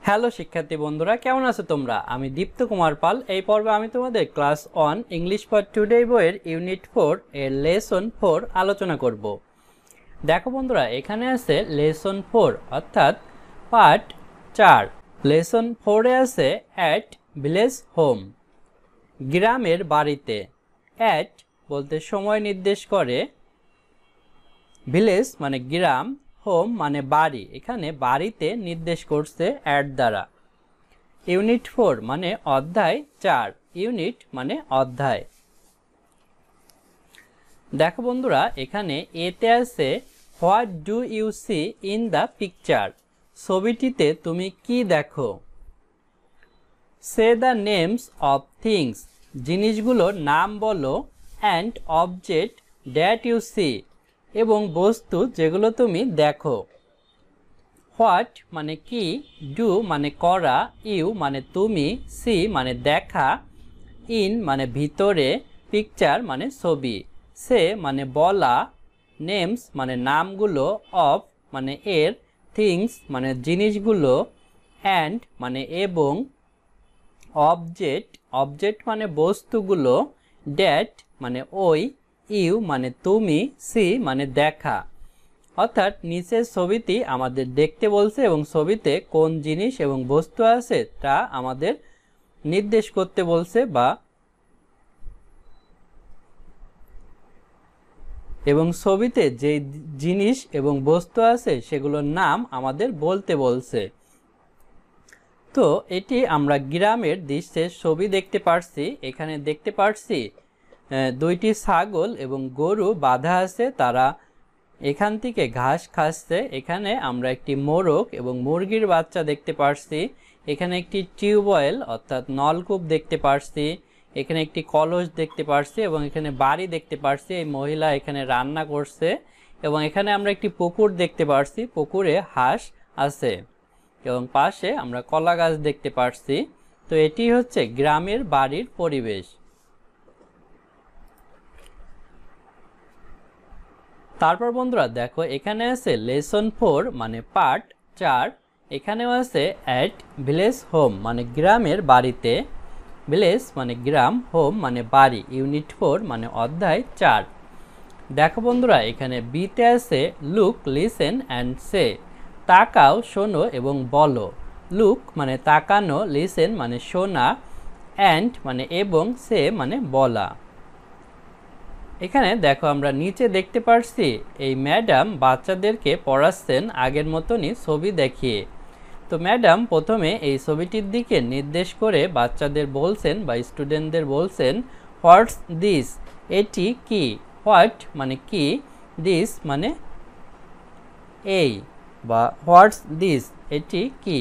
Hello শিক্ষার্থী বন্ধুরা, কেমন আছো তোমরা? আমি দীপ্ত কুমার পাল। এই পর্বে আমি তোমাদের ক্লাস 1 ইংলিশ ফর টুডে বইয়ের ইউনিট 4 এর লেসন 4 আলোচনা করব। দেখো বন্ধুরা, এখানে আছে লেসন 4 অর্থাৎ পার্ট 4। লেসন 4 এ আছে অ্যাট ভিলেজ হোম, গ্রামের বাড়িতে। অ্যাট বলতে সময় নির্দেশ করে, ভিলেজ মানে গ্রাম, হোম মানে বাড়ি। এখানে বাড়িতে নির্দেশ করছে অ্যাট দ্বারা। ইউনিট 4 মানে অধ্যায় 4, ইউনিট মানে অধ্যায়। দেখো বন্ধুরা, এখানে এতে আছে what do you see in the picture, ছবিটিতে তুমি কি দেখো। Say the names of things, জিনিসগুলোর নাম বলো। And object that you see, এবং বস্তু যেগুলো তুমি দেখো। হোয়াট মানে কি, ডু মানে করা, ইউ মানে তুমি, সি মানে দেখা, ইন মানে ভিতরে, পিকচার মানে ছবি, সে মানে বলা, নেমস মানে নামগুলো, অফ মানে এর, থিংস মানে জিনিসগুলো, অ্যান্ড মানে এবং, অবজেক্ট অবজেক্ট মানে বস্তুগুলো, ড্যাট মানে ওই, ইউ মানে তুমি, সি মানে দেখা। অর্থাৎ নিচের ছবিটি আমাদের দেখতে বলছে এবং ছবিতে কোন জিনিস এবং বস্তু আছে তা আমাদের নির্দেশ করতে বলছে, এবং ছবিতে যে জিনিস এবং বস্তু আছে সেগুলোর নাম আমাদের বলতে বলছে। তো এটি আমরা গ্রামের দৃশ্যের ছবি দেখতে পারছি। এখানে দেখতে পারছি দুইটি ছাগল এবং গরু বাঁধা আছে, তারা এখান থেকে ঘাস খাচ্ছে। এখানে আমরা একটি মোরগ এবং মুরগির বাচ্চা দেখতে পারছি। এখানে একটি টিউবওয়েল অর্থাৎ নলকূপ দেখতে পারছি। এখানে একটি কলস দেখতে পারছি এবং এখানে বাড়ি দেখতে পারছি। এই মহিলা এখানে রান্না করছে এবং এখানে আমরা একটি পুকুর দেখতে পারছি, পুকুরে হাঁস আছে এবং পাশে আমরা কলা গাছ দেখতে পারছি। তো এটি হচ্ছে গ্রামের বাড়ির পরিবেশ। তারপর বন্ধুরা দেখো, এখানে আছে লেসন 4 মানে পার্ট 4। এখানেও আছে অ্যাট ভিলেজ হোম মানে গ্রামের বাড়িতে। ভিলেজ মানে গ্রাম, হোম মানে বাড়ি। ইউনিট 4 মানে অধ্যায় 4। দেখো বন্ধুরা, এখানে বিতে আছে লুক, লিসেন অ্যান্ড সে, তাকাও, শোনো এবং বলো। লুক মানে তাকানো, লিসেন মানে শোনা, অ্যান্ড মানে এবং, সে মানে বলা। এখানে দেখো আমরা নিচে দেখতে পারছি এই ম্যাডাম বাচ্চাদেরকে পড়াচ্ছেন আগের মতনই ছবি দেখিয়ে। তো ম্যাডাম প্রথমে এই ছবিটির দিকে নির্দেশ করে বাচ্চাদের বলছেন বা স্টুডেন্টদের বলছেন, হোয়াটস দিস, এটি কি। হোয়াট মানে কি, দিস মানে এই, বা হোয়াটস দিস এটি কি।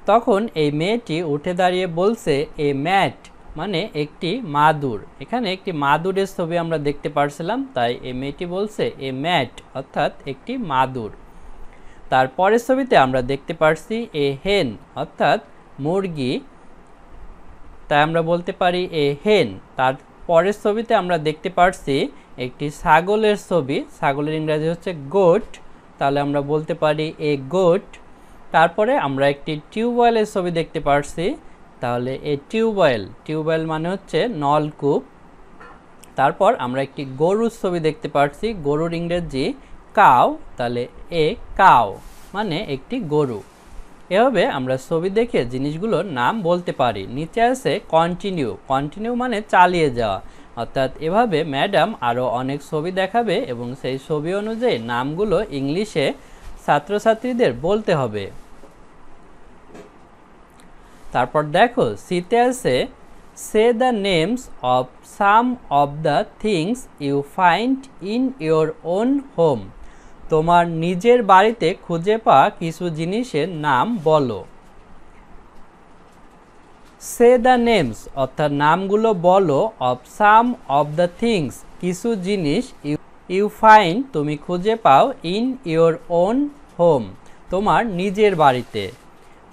তখন এই মেয়েটি উঠে দাঁড়িয়ে বলছে, এ ম্যাট মানে একটি মাদুর। এখানে একটি মাদুরের ছবি আমরা দেখতে পারছিলাম, তাই এই মেয়েটি বলছে এ ম্যাট অর্থাৎ একটি মাদুর। তার পরের ছবিতে আমরা দেখতে পারছি এ হেন অর্থাৎ মুরগি, তাই আমরা বলতে পারি এ হেন। তার পরের ছবিতে আমরা দেখতে পারছি একটি ছাগলের ছবি, ছাগলের ইংরেজি হচ্ছে গোট, তাহলে আমরা বলতে পারি এ গোট। তারপরে আমরা একটি টিউবওয়েলের ছবি দেখতে পারছি, তাহলে এ টিউবওয়েল, টিউবওয়েল মানে হচ্ছে নলকূপ। তারপর আমরা একটি গরুর ছবি দেখতে পারছি, গরুর ইংরেজি কাউ, তাহলে এ কাউ মানে একটি গরু। এভাবে আমরা ছবি দেখে জিনিসগুলোর নাম বলতে পারি। নিচে আছে কন্টিনিউ, কন্টিনিউ মানে চালিয়ে যাওয়া। অর্থাৎ এভাবে ম্যাডাম আরও অনেক ছবি দেখাবে এবং সেই ছবি অনুযায়ী নামগুলো ইংলিশে ছাত্রছাত্রীদের বলতে হবে। তারপর দেখো সিতে আছে সে the names of some of the things you find in your own home, তোমার নিজের বাড়িতে খুঁজে পাওয়া কিছু জিনিসের নাম বলো। সে দ্য নেমস অর্থাৎ নামগুলো বলো, of some of the things কিছু জিনিস, ইউ ফাইন্ড তুমি খুঁজে পাও, ইন ইয়োর ওন হোম তোমার নিজের বাড়িতে।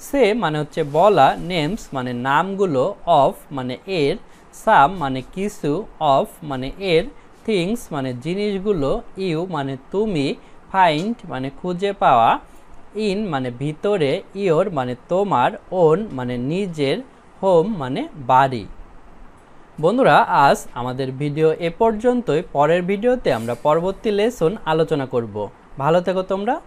সে মানে হচ্ছে বলা, নেমস মানে নামগুলো, অফ মানে এর, সাম মানে কিছু, অফ মানে এর, থিংস মানে জিনিসগুলো, ইউ মানে তুমি, ফাইন্ড মানে খুঁজে পাওয়া, ইন মানে ভিতরে, ইয়োর মানে তোমার, ওন মানে নিজের, হোম মানে বাড়ি। বন্ধুরা, আজ আমাদের ভিডিও এ পর্যন্তই। পরের ভিডিওতে আমরা পরবর্তী লেসন আলোচনা করব। ভালো থেকো তোমরা।